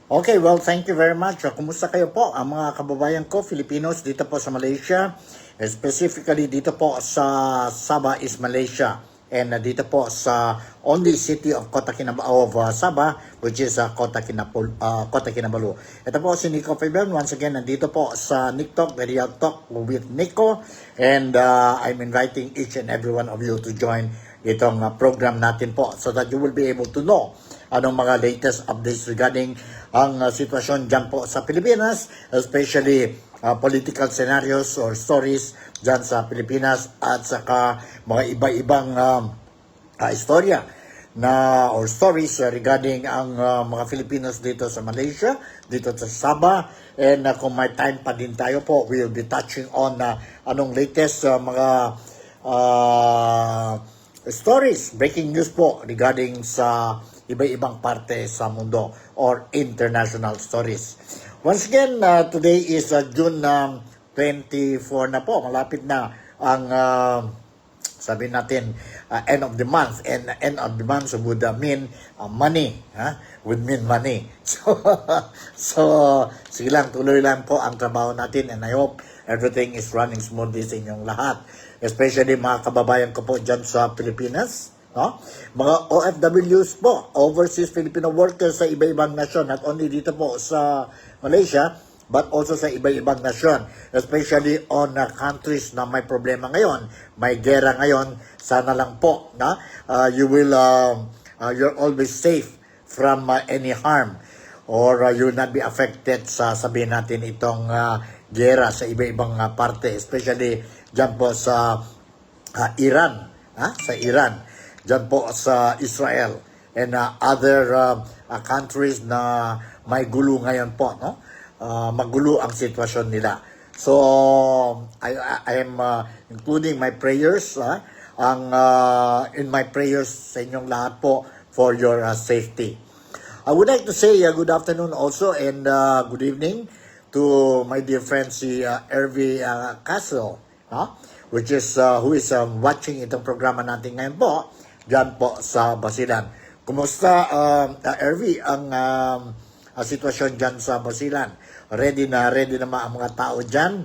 Okay, well, thank you very much. Kumusta kayo po, ang mga kababayan ko, Filipinos, dito po sa Malaysia, specifically dito po sa Sabah is Malaysia, and dito po sa only city of Sabah, which is Kota Kinabalu. Ito po si Nico Fabian, once again, nandito po sa NikTok, the Real Talk with Nico, and I'm inviting each and every one of you to join itong program natin po so that you will be able to know anong mga latest updates regarding ang sitwasyon dyan po sa Pilipinas, especially political scenarios or stories dyan sa Pilipinas at saka mga iba-ibang istorya na or stories regarding ang mga Filipinos dito sa Malaysia, dito sa Sabah, and kung may time pa din tayo po, we will be touching on anong latest mga stories, breaking news po regarding sa iba-ibang parte sa mundo or international stories. Once again, today is June 24 na po. Malapit na ang sabi natin end of the month, and end of the month would mean money, would mean money. So sige lang, tuloy lang po ang trabaho natin, and I hope everything is running smoothly sa inyong lahat, especially mga kababayan ko po dyan sa Pilipinas, no? Mga OFWs po, overseas Filipino workers sa iba-ibang nasyon, not only dito po sa Malaysia, but also sa iba-ibang nasyon, especially on countries na may problema ngayon, may gera ngayon. Sana lang po na you're always safe from any harm, or you will not be affected sa sabihin natin itong gera sa iba-ibang parte, especially dyan po sa Iran, sa Iran, dyan po sa Israel, and other countries na may gulo ngayon po, no? Magulo ang sitwasyon nila. So I am including my prayers in my prayers sa inyong lahat po for your safety. I would like to say good afternoon also, and good evening to my dear friend si Ervi Castle, which is who is watching itong programa natin ngayon po dyan po sa Basilan. Kumusta Ervi ang sitwasyon dyan sa Basilan? Ready na ang mga tao dyan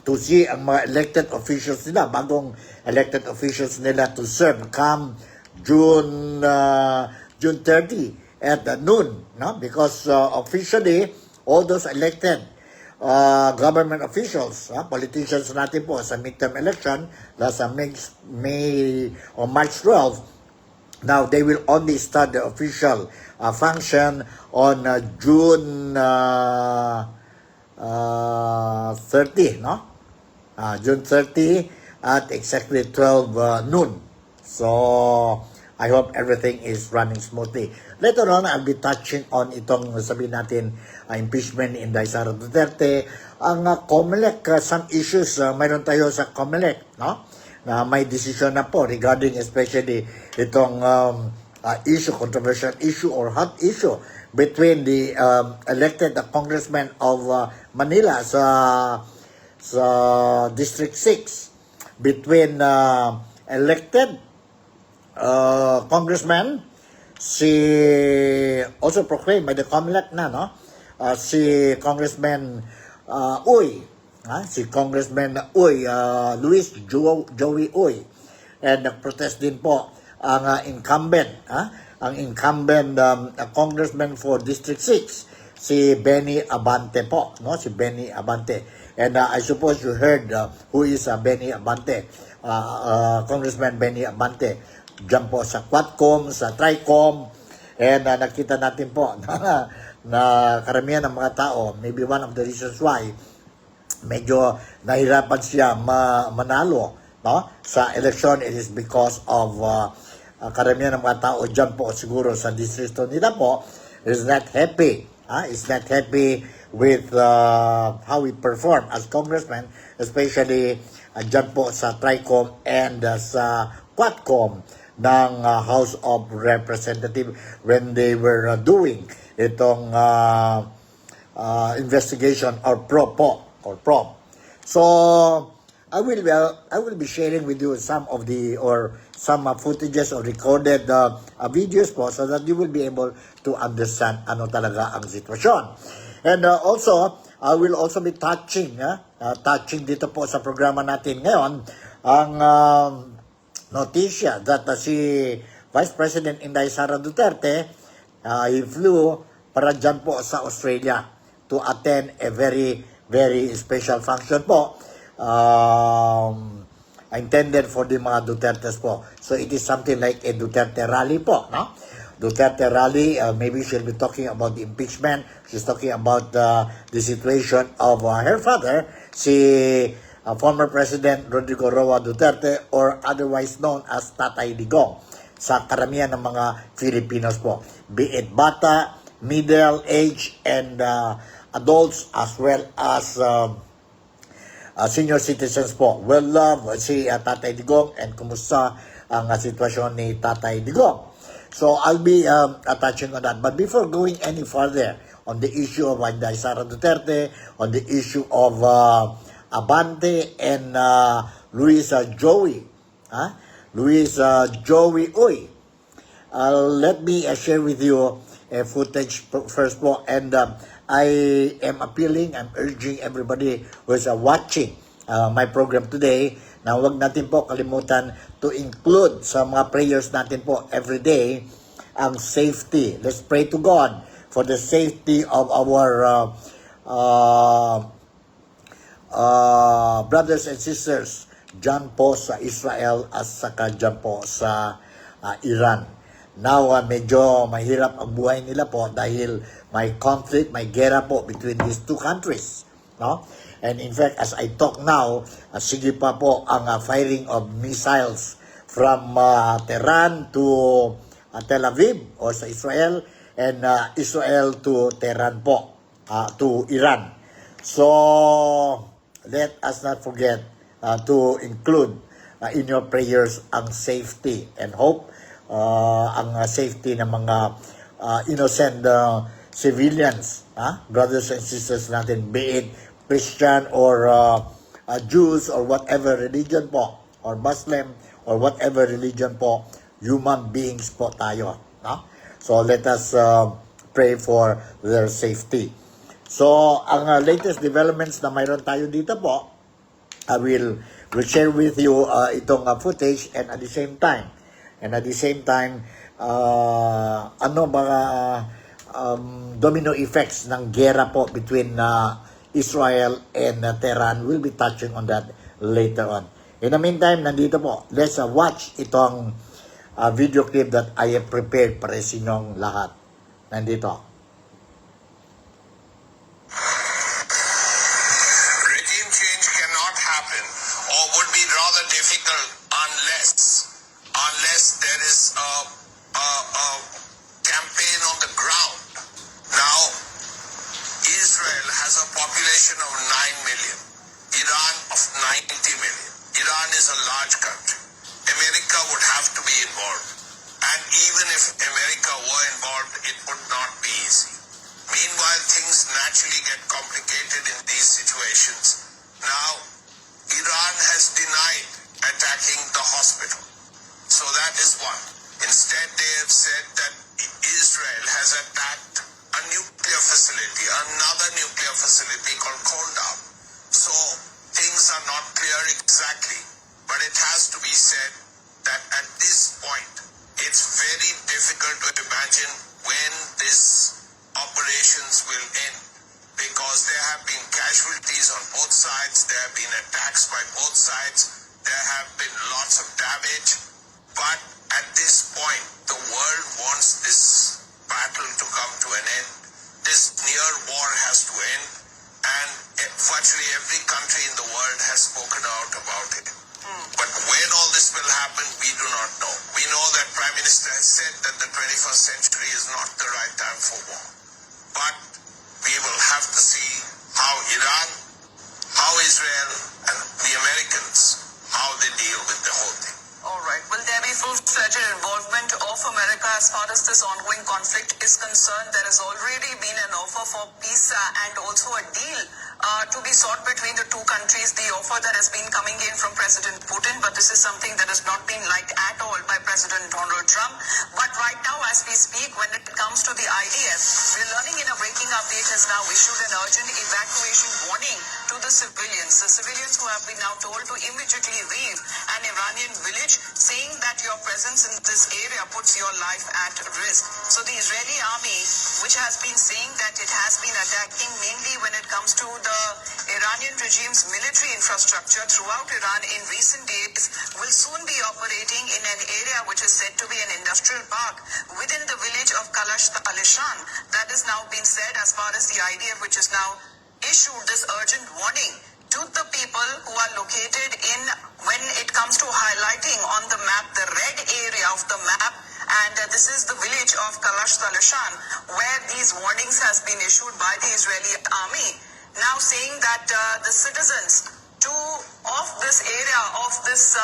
to see ang mga elected officials nila, bagong elected officials nila to serve come June 30 at noon, no? Because officially all those elected government officials, politicians natin po sa midterm election last May or March 12, now they will only start the official function on June 30, no? June 30 at exactly 12 noon. So I hope everything is running smoothly. Later on, I'll be touching on itong sabihin natin impeachment in Sara Duterte. Ang COMELEC, some issues mayroon tayo sa COMELEC, no? Na may decision na po regarding especially itong controversial issue or hot issue between the elected congressman of Manila sa District 6, between elected congressman, also proclaimed by the COMELEC na, no? Si Congressman Uy, si Congressman Uy, Luis Joey Uy, and nag-protest din po ang incumbent congressman for District 6, si Benny Abante po, no? Si Benny Abante. And I suppose you heard who is Benny Abante, Congressman Benny Abante, dyan po sa Quadcom, sa Tricom, and nakita natin po na karamihan ng mga tao, maybe one of the reasons why medyo nahirapan siya manalo, no? Sa election, it is because of karamihan ng mga tao dyan po siguro sa distrito nila po is not happy. Is not happy with how we perform as congressman, especially dyan po sa Tricom and sa Quadcom ng House of Representatives when they were doing itong investigation or probe. So I will be sharing with you some of the or some footages or recorded videos po so that you will be able to understand ano talaga ang sitwasyon. And also, I will also be touching dito po sa programa natin ngayon ang notisya that si Vice President Inday Sara Duterte, he flew para dyan po sa Australia to attend a very, very special function po. Intended for the mga Dutertes po. So it is something like a Duterte rally po, no? Duterte rally, maybe she'll be talking about the impeachment. She's talking about the situation of her father, si former President Rodrigo Roa Duterte, or otherwise known as Tatay Digong, sa karamihan ng mga Filipinos po. Be it bata, middle age, and adults, as well as senior citizens po. Well love si Tatay Digong, and kumusta ang sitwasyon ni Tatay Digong. So I'll be touching on that. But before going any further on the issue of Inday Sara Duterte, on the issue of Abante and Luis Joey Uy, let me share with you a footage first po, and I am appealing, I'm urging everybody who is watching my program today na huwag natin po kalimutan to include sa mga prayers natin po every day ang safety. Let's pray to God for the safety of our brothers and sisters dyan po sa Israel at saka dyan po sa Iran. Now, medyo mahirap ang buhay nila po dahil may conflict, may gera po between these two countries, no? And in fact, as I talk now, sige pa po ang firing of missiles from Tehran to Tel Aviv or sa Israel, and Israel to Tehran po, to Iran. So, let us not forget to include in your prayers ang safety and hope, ang safety ng mga innocent civilians, brothers and sisters natin, be it Christian or Jews or whatever religion po, or Muslim or whatever religion po, human beings po tayo. No? So let us pray for their safety. So ang latest developments na mayroon tayo dito po, I will share with you itong footage, and at the same time, ano mga domino effects ng gera po between Israel and Tehran. We'll be touching on that later on. In the meantime, nandito po, let's watch itong video clip that I have prepared para sa inyong lahat. Nandito. Regime change cannot happen, or would be rather difficult unless there is a campaign on the ground. Now, Israel has a population of 9 million, Iran of 90 million. Iran is a large country. America would have to be involved. And even if America were involved, it would not be easy. Meanwhile, things naturally get complicated in these situations. Now, Iran has denied attacking the hospital. So that is one. Instead, they have said that Israel has attacked a nuclear facility, another nuclear facility called Kondam. So things are not clear exactly, but it has to be said that at this point, it's very difficult to imagine when these operations will end, because there have been casualties on both sides, there have been attacks by both sides, there have been lots of damage, but at this point, the world wants this battle to come to an end. This near war has to end, and virtually every country in the world has spoken out about it. But when all this will happen, we do not know. We know that Prime Minister has said that the 21st century is not the right time for war. But we will have to see how Iran, how Israel, and the Americans, how they deal with the whole thing. All right. Will there be full-fledged involvement of America as far as this ongoing conflict is concerned? There has already been an offer for peace and also a deal to be sought between the two countries, the offer that has been coming in from President Putin, but this is something that has not been liked at all by President Donald Trump. But right now, as we speak, when it comes to the IDF, we're learning in a breaking update has now issued an urgent evacuation warning to the civilians who have been now told to immediately leave an Iranian village, saying that your presence in this area puts your life at risk. So the Israeli army, which has been saying that it has been attacking mainly when it comes to the Iranian regime's military infrastructure throughout Iran in recent days, will soon be operating in an area which is said to be an industrial park within the village of Kalash-Talishan. That has now been said as far as the IDF, which is now issued this urgent warning to the people who are located in, when it comes to highlighting on the map, the red area of the map, and this is the village of Kalash-Talishan, where these warnings has been issued by the Israeli army, now saying that the citizens of this area, of this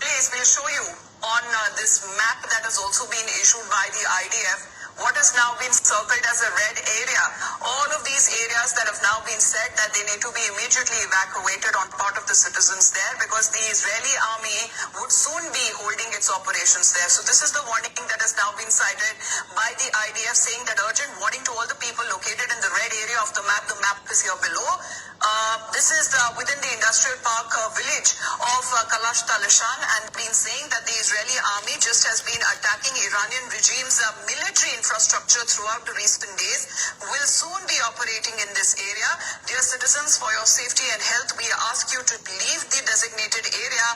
place, will show you on this map that has also been issued by the IDF, what has now been circled as a red area. All of these areas that have now been said that they need to be immediately evacuated on part of the citizens there, because the Israeli army would soon be holding its operations there. So this is the warning that has now been cited by the IDF, saying that urgent warning to all the people located in the red area of the map. The map is here below. This is within the industrial park village of Kalash-Talishan, and been saying that the Israeli army just has been attacking Iranian regime's military infrastructure throughout the recent days, will soon be operating in this area. Dear citizens, for your safety and health, we ask you to leave the designated area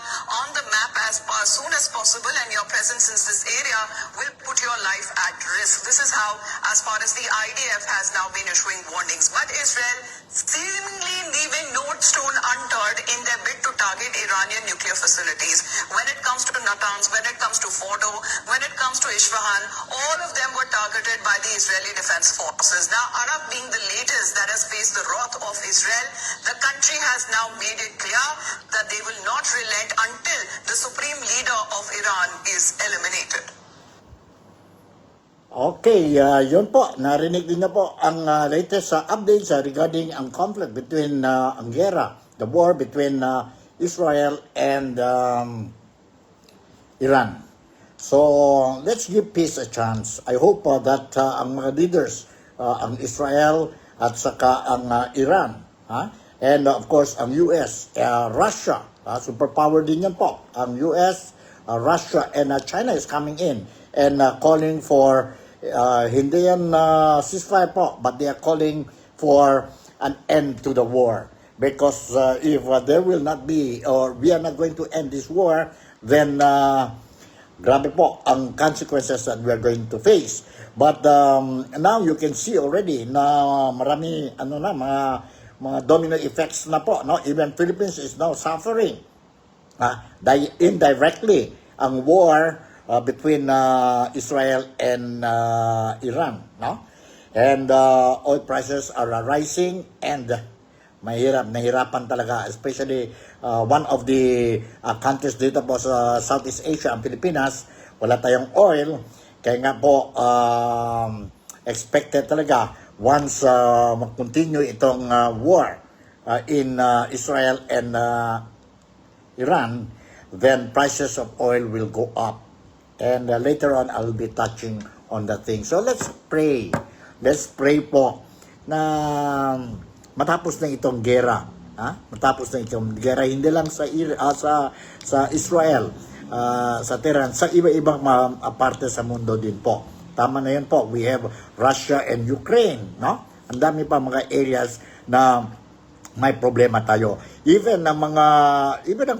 on the map as soon as possible, and your presence in this area will put your life at risk. This is how, as far as the IDF has now been issuing warnings. But Israel seemingly leaving no stone unturned in their bid to target Iranian nuclear facilities. When it comes to Natanz, when it comes to Fordo, when it comes to Isfahan, all of them were targeted by the Israeli Defense Forces. Now, Arab being the latest that has faced the wrath of Israel, the country has now made it clear that they will not relent until the supreme leader of Iran is eliminated. Okay, yun po, narinig din na po ang latest updates regarding ang conflict between ang gera, the war between Israel and Iran. So, let's give peace a chance. I hope that ang mga leaders, ang Israel at saka ang Iran, and of course ang US, Russia, superpower din yan po. Ang US, Russia and China is coming in and calling for hindi yan ceasefire po, but they are calling for an end to the war, because if there will not be, or we are not going to end this war, then grabe po ang consequences that we are going to face. But now you can see already na marami mga domino effects na po, no? Even Philippines is now suffering indirectly ang war between Israel and Iran, no? And oil prices are rising, and nahirapan talaga, especially one of the countries dito po sa Southeast Asia, ang Pilipinas, wala tayong oil, kaya nga po expected talaga once mag-continue itong war in Israel and Iran, then prices of oil will go up. And later on, I'll be touching on that thing. So let's pray. Let's pray po na matapos na itong gera. Matapos na itong gera, hindi lang sa Israel, sa Tehran, sa iba-ibang parte sa mundo din po. Tama na yun po. We have Russia and Ukraine, no? Ang dami pa mga areas na may problema tayo. Even ang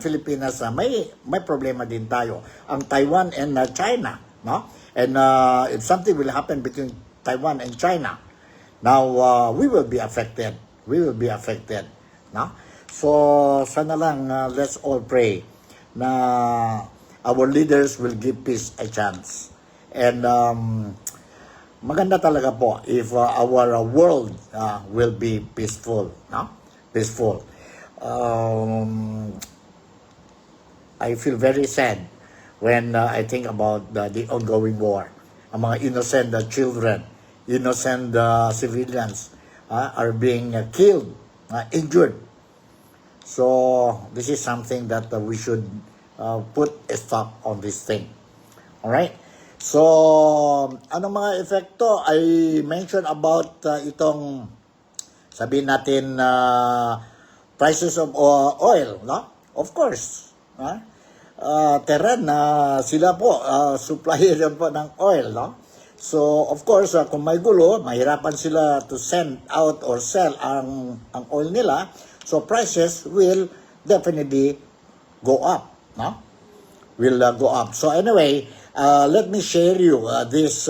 Pilipinas, may problema din tayo. Ang Taiwan and China, no? And if something will happen between Taiwan and China, now we will be affected. We will be affected, no? So sana lang let's all pray na our leaders will give peace a chance. And maganda talaga po if our world will be peaceful, no? Peaceful. I feel very sad when I think about the ongoing war. Ang mga innocent children, innocent civilians are being killed injured. So this is something that we should put a stop on this thing. Alright? So, anong mga epekto? I mentioned about itong, sabihin natin, prices of oil, no? Of course. Tehran, sila po, supplier yan po ng oil, no? So, of course, kung may gulo, mahirapan sila to send out or sell ang oil nila. So, prices will definitely go up, no? Will go up. So, anyway, let me share you this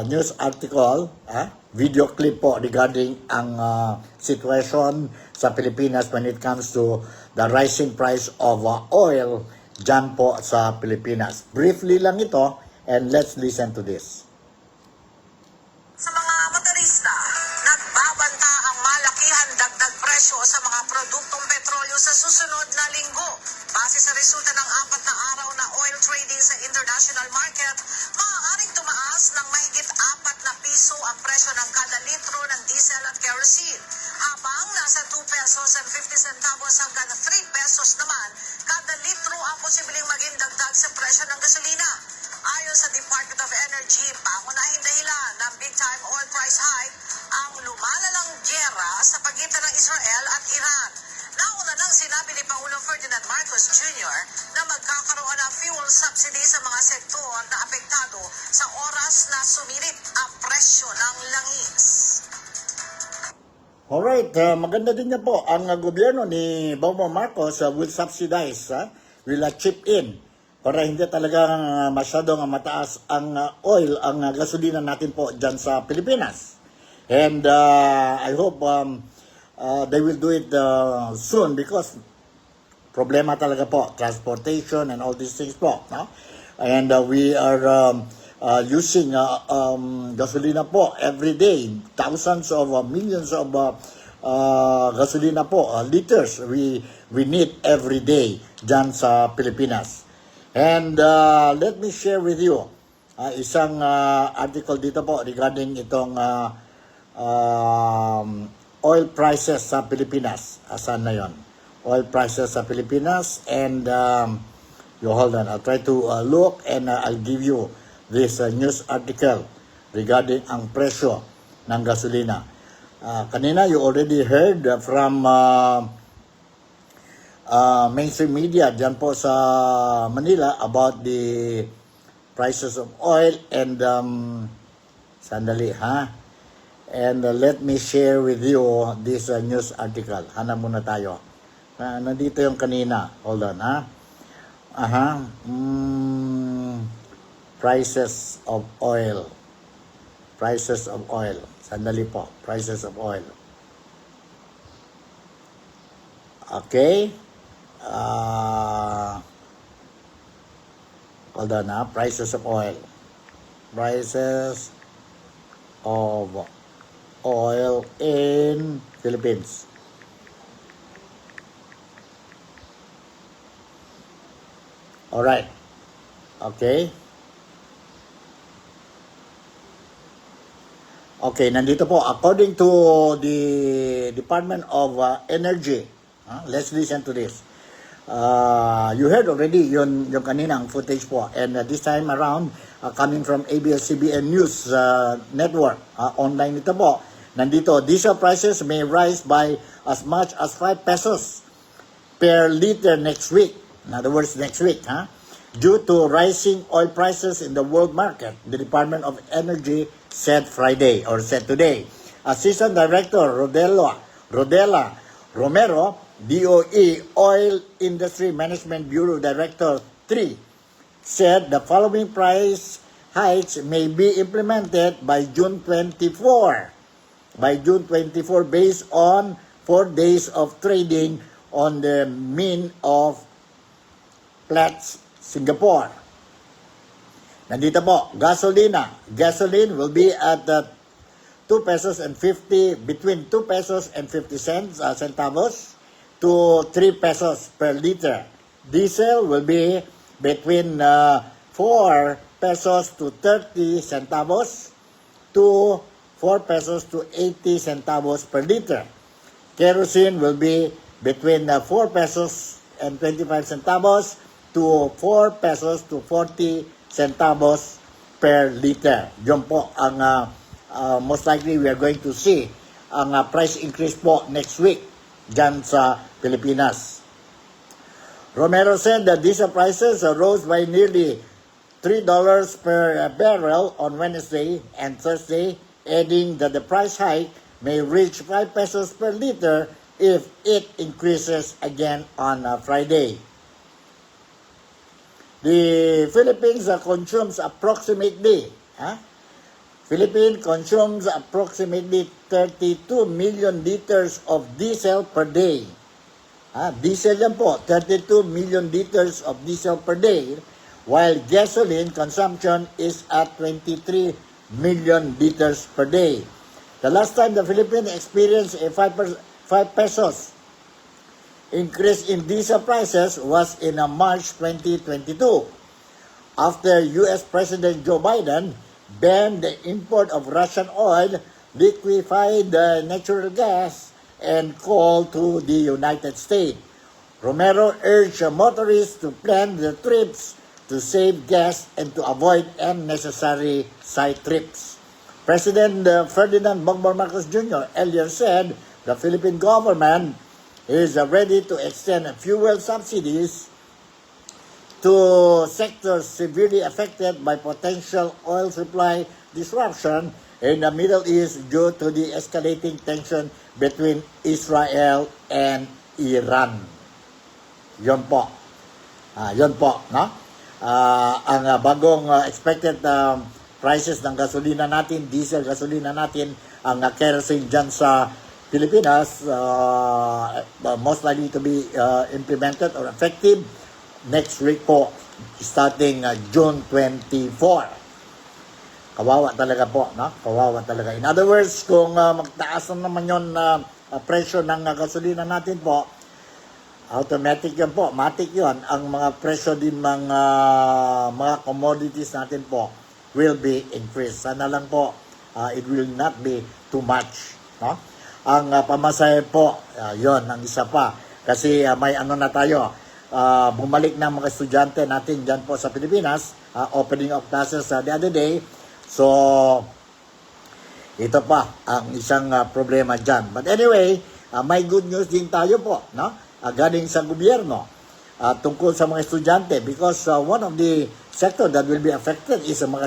news article, video clip po regarding ang situation sa Pilipinas when it comes to the rising price of oil dyan po sa Pilipinas. Briefly lang ito, and let's listen to this. Sa mga motorista, nagbabanta ang malakihan dagdag presyo sa mga produktong petrolyo sa susunod na linggo. Base sa resulta ng 4 na araw na oil trading sa international market, maaaring tumaas ng mahigit 4 na piso ang presyo ng kada litro ng diesel at kerosene, habang nasa 2 pesos and 50 centavos hanggang 3 pesos naman kada litro ang posibleng maging dagdag sa presyo ng gasolina. Ayon sa Department of Energy, pangunahing dahilan ng big-time oil price hike ang lumalalang giyera sa pagitan ng Israel at Iran. Nauna nang sinabi ni Pangulong Ferdinand Marcos Jr. na magkakaroon ng fuel subsidy sa mga sektor na apektado sa oras na sumirit ang presyo ng langis. Alright, maganda din niya po. Ang gobyerno ni Bongbong Marcos will subsidize, will chip in para hindi talaga masyadong mataas ang oil, ang gasolina natin po dyan sa Pilipinas. And I hope they will do it soon because problema talaga po, transportation and all these things po. No? And we are using gasolina po every day. Thousands of millions of gasolina po, liters we need every day dyan sa Pilipinas. And let me share with you isang article dito po regarding itong oil prices sa Pilipinas. Asan na yon? Oil prices sa Pilipinas. And you hold on, I'll try to look and I'll give you this news article regarding ang presyo ng gasolina. Kanina you already heard from mainstream media dyan po sa Manila about the prices of oil and sandali and let me share with you this news article. Hanap muna tayo. Nandito yung kanina. Hold on prices of oil. Prices of oil. Sandali po. Prices of oil. Okay. Hold on prices of oil. Prices of oil in Philippines. Alright. Okay. Okay, nandito po. According to the Department of Energy, let's listen to this. You heard already yung kaninang footage po. And this time around, coming from ABS-CBN News Network, online ito po. Nandito, diesel prices may rise by as much as 5 pesos per liter next week. In other words, next week, due to rising oil prices in the world market, the Department of Energy said today. Assistant Director Rodela Romero, DOE Oil Industry Management Bureau Director 3, said the following price hikes may be implemented by June 24. By June 24 based on 4 days of trading on the Min of Platts, Singapore. Nandito po, gasoline will be at 2 pesos and 50, between 2 pesos and 50 centavos to 3 pesos per liter. Diesel will be between 4 pesos to 30 centavos to 4 pesos to 80 centavos per liter. Kerosene will be between 4 pesos and 25 centavos to 4 pesos to 40 centavos per liter. Yun po ang most likely we are going to see ang price increase po next week dyan sa Pilipinas. Romero said that diesel prices rose by nearly $3 per barrel on Wednesday and Thursday, adding that the price hike may reach 5 pesos per liter if it increases again on Friday. The Philippines consumes approximately 32 million liters of diesel per day. Diesel yan po, 32 million liters of diesel per day, while gasoline consumption is at 23 million liters per day. The last time the Philippines experienced a 5 pesos increase in diesel prices was in March 2022, after U.S. President Joe Biden banned the import of Russian oil, liquefied natural gas, and coal to the United States. Romero urged motorists to plan their trips to save gas and to avoid unnecessary side trips. President Ferdinand Bongbong Marcos Jr. earlier said the Philippine government is ready to extend fuel subsidies to sectors severely affected by potential oil supply disruption in the Middle East due to the escalating tension between Israel and Iran. Yun po. Yun po, no? Ang bagong expected prices ng gasolina natin, diesel gasolina natin, ang kerosene dyan sa Pilipinas, most likely to be implemented or effective next week po, starting June 24. Kawawa talaga po, no? Kawawa talaga. In other words, kung magtaas na naman yon presyo ng gasolina natin po, automatic yan po, matik yon. Ang mga presyo din mga commodities natin po will be increased. Sana lang po, it will not be too much, no? Ang pamasahe po, yon ang isa pa. Kasi may ano na tayo, bumalik na mga estudyante natin dyan po sa Pilipinas, opening of classes the other day. So, ito pa ang isang problema dyan. But anyway, may good news din tayo po, no? Galing sa gobyerno tungkol sa mga estudyante, because one of the sector that will be affected is mga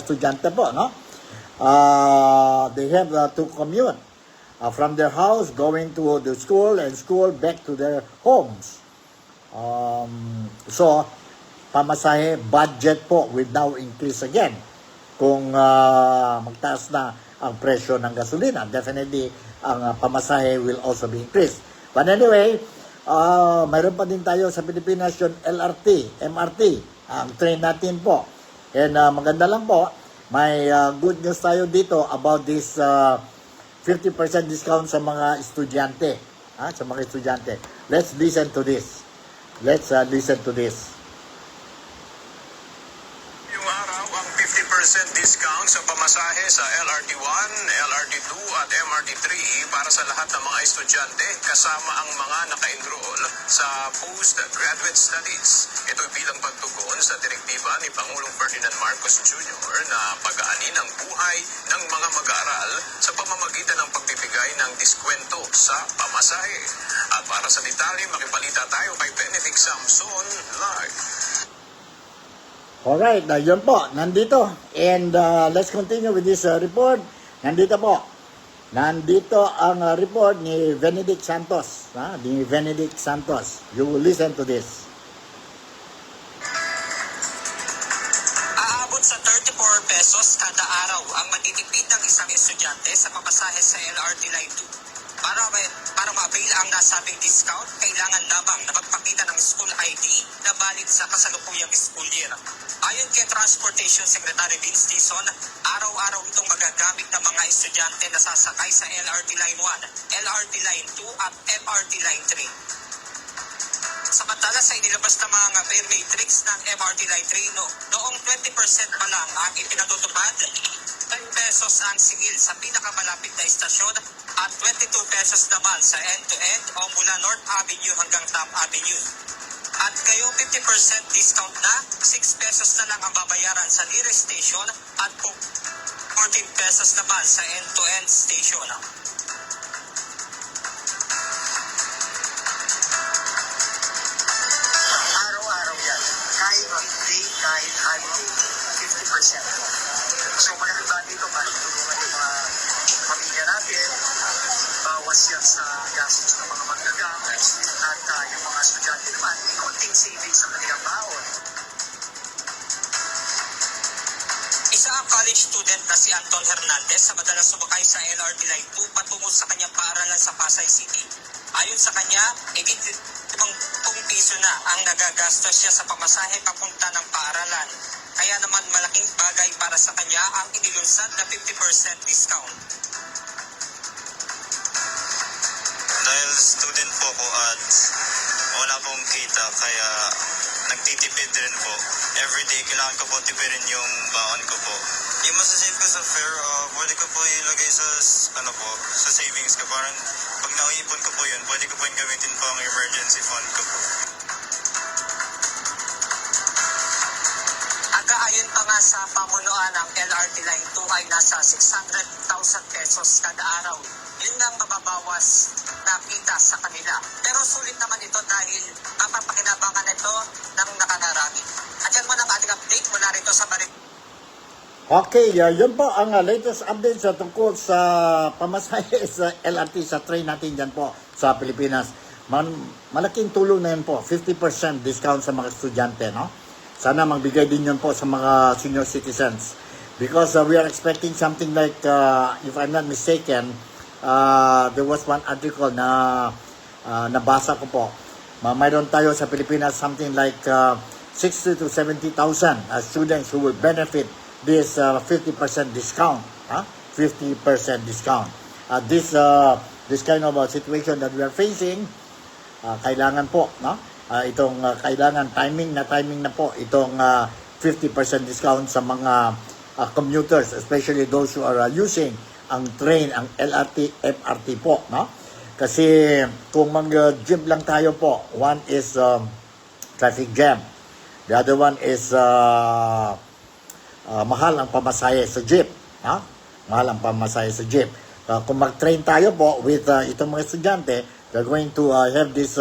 estudyante po, no? They have to commute from their house going to the school and school back to their homes. So, pamasahe budget po will now increase again. Kung magtaas na ang presyo ng gasolina, definitely ang pamasahe will also be increased. But anyway, mayroon pa din tayo sa Pilipinas yung LRT, MRT, ang train natin po. And maganda lang po, may good news tayo dito about this 50% discount sa mga estudyante. Sa mga estudyante. Let's listen to this. Let's listen to this. Discount sa pamasahe sa LRT1, LRT2 at MRT3 para sa lahat ng mga estudyante kasama ang mga naka-enroll sa postgraduate studies. Ito bilang pagtugon sa direktiba ni Pangulong Ferdinand Marcos Jr. na pag-aanin ang buhay ng mga mag-aaral sa pamamagitan ng pagbibigay ng diskwento sa pamasahe. At para sa detalye, makipalita tayo kay Benedict Samson live. Alright, yun po, nandito. And let's continue with this report. Nandito po. Nandito ang report ni Benedict Santos. Ni Benedict Santos. You will listen to this. Aabot sa 34 pesos kada araw ang matitipid ng isang estudyante sa pamasahe sa LRT Line 2. Para ma-avail ang nasabing discount, kailangan lamang na magpakita ng school ID na valid sa kasalukuyang school year. Ayon kay Transportation Secretary Vince Dizon, araw-araw itong magagamit ng mga estudyante na sasakay sa LRT Line 1, LRT Line 2 at MRT Line 3. Samantala sa inilabas na mga fare matrix ng MRT Line 3 noong 20% pa lang ang ipinatutupad, 10 pesos ang singil sa pinakamalapit na istasyon at 22 pesos naman sa end-to-end o mula North Avenue hanggang Top Avenue. At kayo 50% discount na, 6 pesos na lang ang babayaran sa nearest station at 14 pesos naman sa end-to-end station. Araw-araw yan. Kahit weekday, kahit holiday, 50% mo. So malaking bagay ito para tulungan yung mga pamilya natin, bawas yan sa gastos ng mga maggagamit, at yung mga estudyante naman, may konting savings sa kanilang baon. Isa ang college student na si Anton Hernandez sa madalas sumakay sa LRT Line 2 patungo sa kanyang paaralan sa Pasay City. Ayon sa kanya, higit 50 piso na ang nagagastos siya sa pamasahe papunta ng paaralan. Kaya naman malaking bagay para sa kanya ang inilunsad na 50% discount. Dahil student po ko at wala pong kita, kaya nagtitipid rin po. Everyday kailangan ko po tipirin yung baon ko po. Yung masasave ko sa fare, pwede ko po ilagay sa sa savings ko. Parang pag nauipon ko po yun, pwede ko po yung gamitin po ang emergency fund ko po. Ayon pa nga sa pamunuan ng LRT Line 2 ay nasa 600,000 pesos kada araw. Yun ang mababawas na kita sa kanila. Pero sulit naman ito dahil mapapakinabangan ito ng nakanarami. At yan muna ang ating update mula rito sa Barik. Okay, yun po ang latest update sa tungkol sa pamasahe sa LRT, sa train natin dyan po sa Pilipinas. Malaking tulong na yun po, 50% discount sa mga estudyante, no? Sana magbigay din yun po sa mga senior citizens. Because we are expecting something like, if I'm not mistaken, there was one article na nabasa ko po. Mayroon tayo sa Pilipinas something like 60 to 70,000 students who will benefit this 50% discount. 50% discount. This kind of situation that we are facing, kailangan po, no? Kailangan timing na po itong 50% discount sa mga commuters, especially those who are using ang train, ang LRT, FRT po, no? Kasi kung mag-jeep lang tayo po, one is traffic jam, the other one is mahal ang pamasahe sa jeep, no? Mahal ang pamasahe sa jeep. Kung mag-train tayo po with itong mga estudyante, they're going to have this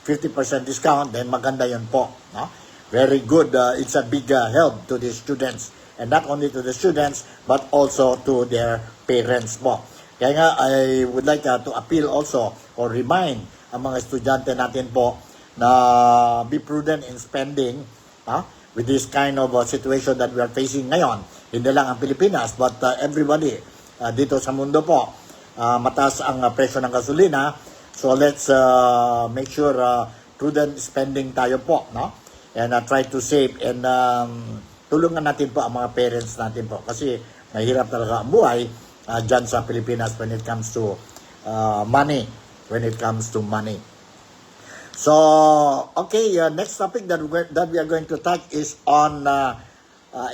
50% discount, then maganda yun po, no? Very good. It's a big help to the students, and not only to the students but also to their parents po. Kaya nga I would like to appeal also or remind ang mga estudyante natin po na be prudent in spending with this kind of situation that we are facing ngayon. Hindi lang ang Pilipinas but everybody dito sa mundo po. Mataas ang presyo ng gasolina. So let's make sure prudent spending tayo po, no? And try to save and tulungan natin po ang mga parents natin po kasi mahirap talaga ang buhay dyan sa Pilipinas when it comes to money. So, okay, next topic that we are going to touch is on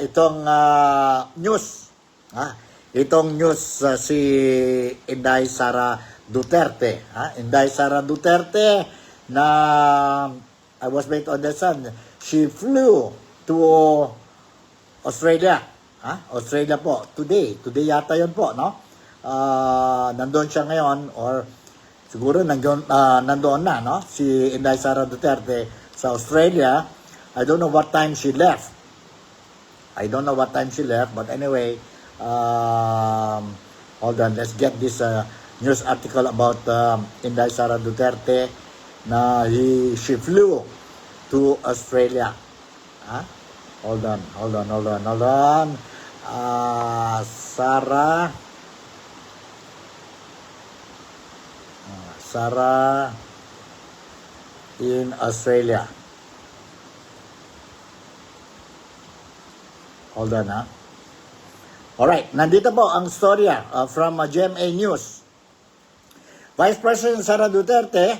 itong news. Itong news si Inday Sara Duterte. Inday Sara Duterte na I was made to understand she flew to Australia. Australia po today yata yun po, no? Nandoon siya ngayon or siguro nandoon na, no? Si Inday Sara Duterte sa Australia. I don't know what time she left but anyway, hold on, let's get this news article about Inday Sara Duterte na she flew to Australia. Hold on. Sara in Australia. Hold on, Alright, nandito po ang storya from GMA News. Vice President Sara Duterte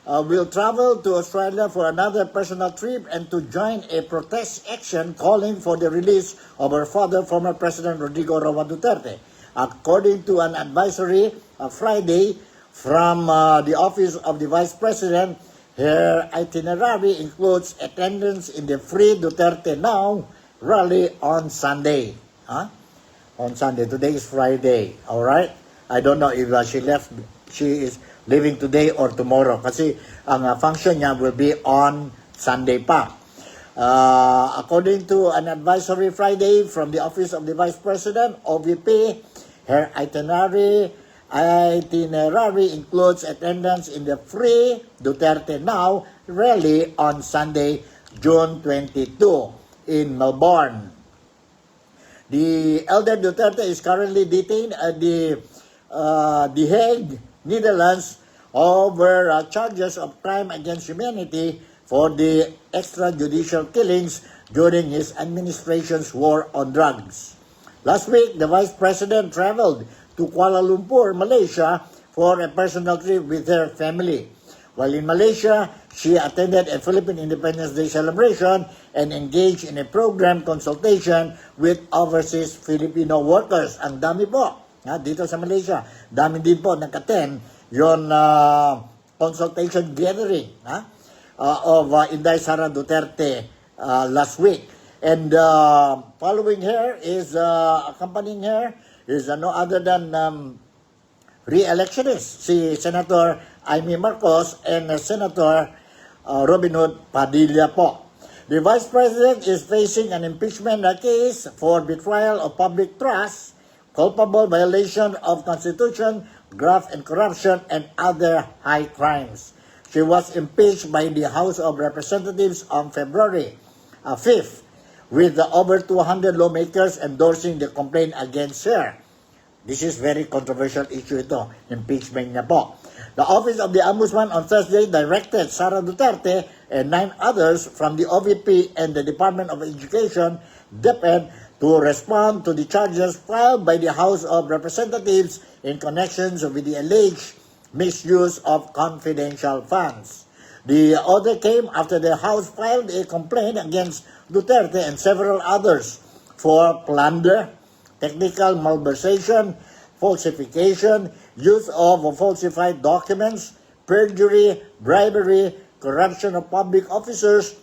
will travel to Australia for another personal trip and to join a protest action calling for the release of her father, former President Rodrigo Roa Duterte. According to an advisory Friday from the Office of the Vice President, her itinerary includes attendance in the Free Duterte Now rally on Sunday. On Sunday. Today is Friday. Alright? I don't know if she is leaving today or tomorrow. Kasi ang function niya will be on Sunday pa. According to an advisory Friday from the Office of the Vice President, OVP, her itinerary includes attendance in the Free Duterte Now rally on Sunday, June 22 in Melbourne. The elder Duterte is currently detained at The Hague, Netherlands, over charges of crime against humanity for the extrajudicial killings during his administration's war on drugs. Last week, the Vice President traveled to Kuala Lumpur, Malaysia, for a personal trip with her family. While in Malaysia, she attended a Philippine Independence Day celebration and engaged in a program consultation with overseas Filipino workers. Ang dami po. Dito sa Malaysia, dami din po nag-attend yon consultation gathering of Inday Sara Duterte last week. And following her is, accompanying her is no other than re-electionist, si Senator Amy Marcos and Senator Robin Hood Padilla po. The Vice President is facing an impeachment case for betrayal of public trust, culpable violation of Constitution, graft and corruption, and other high crimes. She was impeached by the House of Representatives on February 5th, with over 200 lawmakers endorsing the complaint against her. This is very controversial issue ito, impeachment niya po. The Office of the Ombudsman on Thursday directed Sara Duterte and 9 others from the OVP and the Department of Education, DepEd, to respond to the charges filed by the House of Representatives in connections with the alleged misuse of confidential funds. The order came after the House filed a complaint against Duterte and several others for plunder, technical malversation, falsification, use of falsified documents, perjury, bribery, corruption of public officers,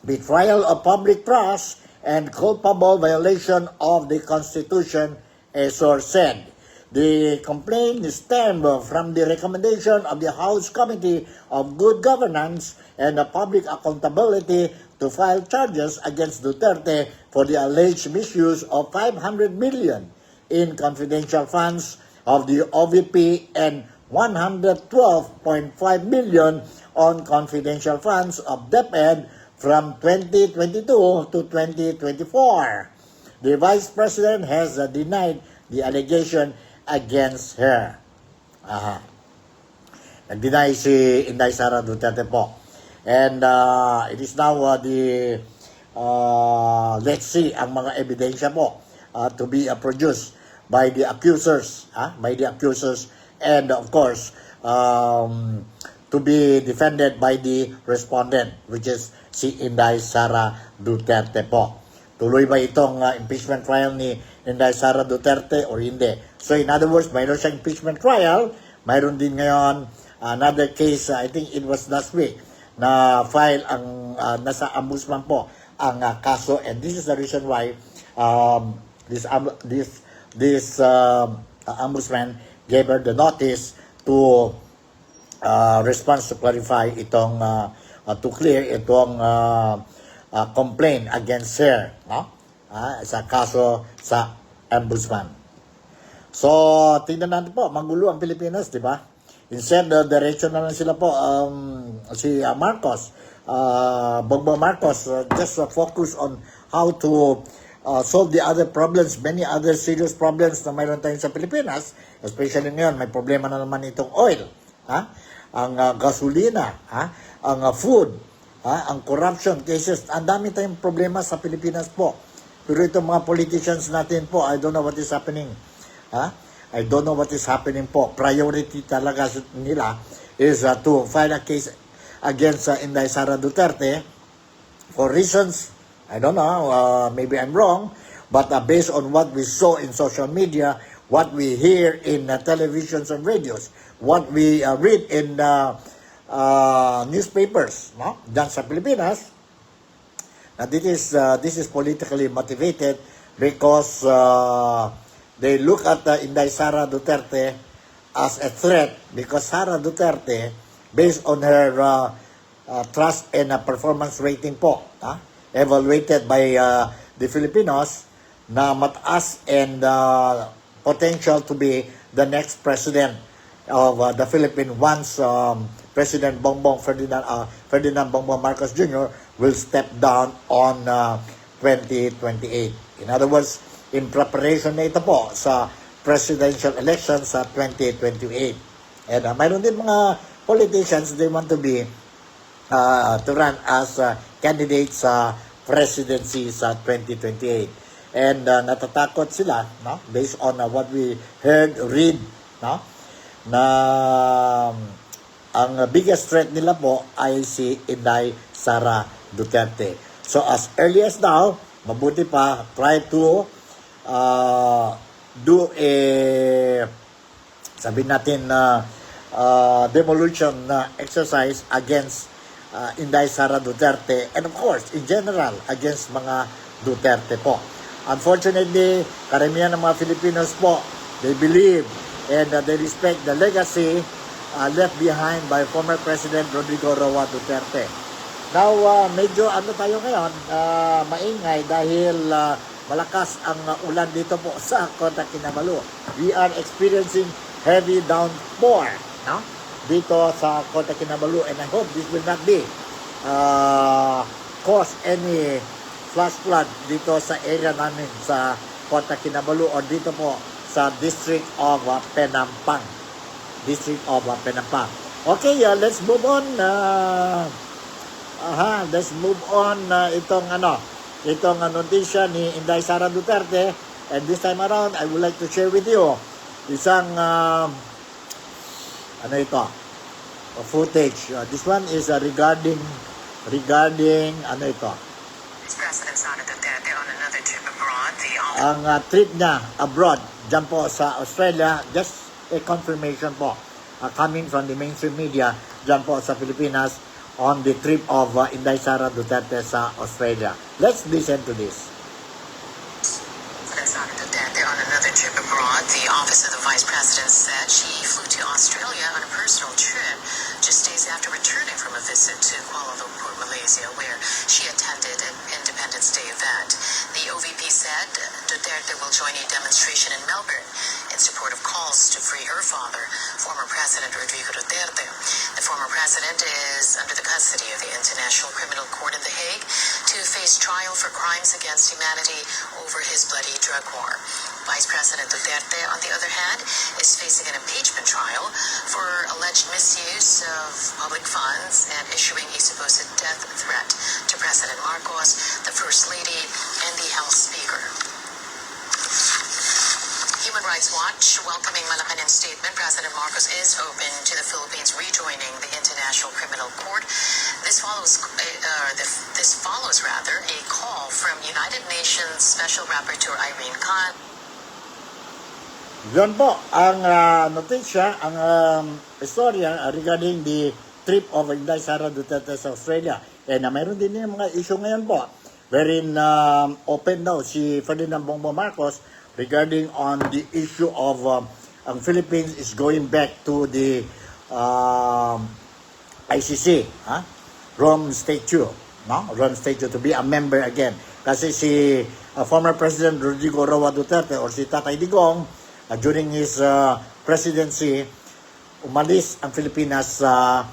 betrayal of public trust, and culpable violation of the Constitution, a source said. The complaint stemmed from the recommendation of the House Committee of Good Governance and Public Accountability to file charges against Duterte for the alleged misuse of 500 million in confidential funds of the OVP and 112.5 million on confidential funds of DepEd from 2022 to 2024. The Vice President has denied the allegation against her. Nag-deny si Inday Sara Duterte po. And it is now let's see ang mga ebidensya po to be produced by the accusers, and of course to be defended by the respondent, which is si Inday Sara Duterte po. Tuloy ba itong impeachment trial ni Inday Sara Duterte or hindi? So in other words, mayroon siyang impeachment trial, mayroon din ngayon another case, I think it was last week, na file ang nasa ombudsman po ang kaso, and this is the reason why this ombudsman gave her the notice to respond to clarify itong to clear itong complaint against her, no? Sa kaso sa ombudsman. So, tingnan natin po, magulo ang Pilipinas, di ba? Instead, diretso na lang sila po, si Marcos, Bongbong Marcos, just focus on how to solve the other problems, many other serious problems na mayroon tayo sa Pilipinas, especially ngayon, may problema na naman itong oil, ang gasolina, ang food, ang corruption cases, ang dami tayong problema sa Pilipinas po. Pero itong mga politicians natin po, I don't know what is happening. I don't know what is happening po. Priority talaga nila is to file a case against Inday Sara Duterte for reasons, I don't know, maybe I'm wrong, but based on what we saw in social media, what we hear in televisions and radios, what we read in newspapers, no? Diyan sa Pilipinas, this is politically motivated because they look at Inday Sara Duterte as a threat because Sara Duterte, based on her trust and performance rating po, evaluated by the Filipinos, na mataas and potential to be the next president of the Philippines once President Ferdinand Bongbong Marcos Jr. will step down on 2028. In other words, in preparation na ito po sa presidential election sa 2028. And mayroon din mga politicians, they want to be to run as candidates sa presidency sa 2028. And natatakot sila, no? Based on what we heard, read, no? Na ang biggest threat nila po ay si Inday Sara Duterte. So as early as now, mabuti pa, try to do a, sabi natin, demolition exercise against Inday Sara Duterte, and of course, in general, against mga Duterte po. Unfortunately, karamihan ng mga Filipinos po, they believe and they respect the legacy left behind by former President Rodrigo Roa Duterte. Now, medyo tayo ngayon, maingay dahil malakas ang ulan dito po sa Kota Kinabalu. We are experiencing heavy downpour, no? Dito sa Kota Kinabalu, and I hope this will not be cause any flash flood dito sa area namin sa Kota Kinabalu or dito po sa District of Penampang. District of Penampang. Okay, let's move on. Let's move on itong notisya ni Inday Sara Duterte, and this time around I would like to share with you isang footage. This one is regarding President Sara Duterte on another trip abroad. Ang trip niya abroad dyan po sa Australia, just a confirmation po coming from the mainstream media dyan po sa Pilipinas on the trip of Inday Sara Duterte sa Australia. Let's listen to this. President Sara Duterte on another trip abroad. The Office of the Vice President said she flew to Australia on a personal trip just days after returning from a visit to Kuala Lumpur, Malaysia, where she attended an Independence Day event. The OVP said Duterte will join a demonstration in Melbourne in support of calls to free her father, former President Rodrigo Duterte. The former president is under the custody of the International Criminal Court in The Hague to face trial for crimes against humanity over his bloody drug war. Vice President Duterte, on the other hand, is facing an impeachment trial for alleged misuse of public funds and issuing a supposed death threat to President Marcos, the First Lady, and the House Speaker. Human Rights Watch welcoming Malacanang's statement. President Marcos is open to the Philippines rejoining the International Criminal Court. This follows a call from United Nations Special Rapporteur Irene Khan. Yun po ang notisya, ang istorya regarding the trip of Inday Sara Duterte sa Australia. And mayroon din yung mga issue ngayon po wherein open daw si Ferdinand Bongbong Marcos regarding on the issue of ang Philippines is going back to the ICC, Rome Statute, no? Rome Statute to be a member again. Kasi si former President Rodrigo Roa Duterte or si Tatay Digong, during his presidency, umalis ang Pilipinas sa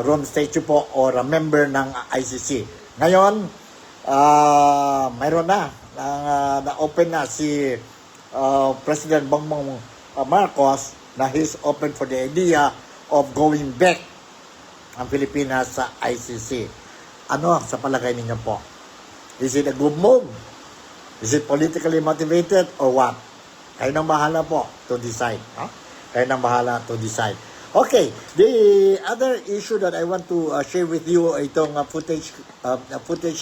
Rome Statute po or a member ng ICC. Ngayon, mayroon na-open na si President Bongbong Marcos na he's open for the idea of going back ang Pilipinas sa ICC. Ano sa palagay ninyo po? Is it a good move? Is it politically motivated or what? Kayo nang bahala po to decide. Kayo nang bahala to decide. Okay, the other issue that I want to share with you itong footage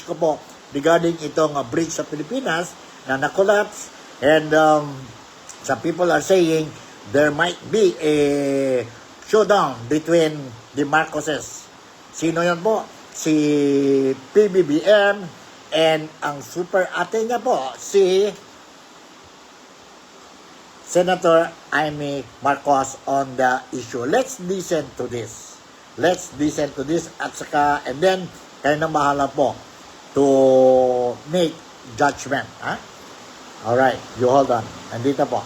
ko po regarding itong bridge sa Pilipinas na na-collapse, and some people are saying there might be a showdown between the Marcoses. Sino yan po? Si PBBM and ang super ate niya po, si Senator Amy Marcos on the issue. Let's listen to this. At saka, and then, kayo na bahala po to make judgment. Ha? Alright, you hold on. Nandito po.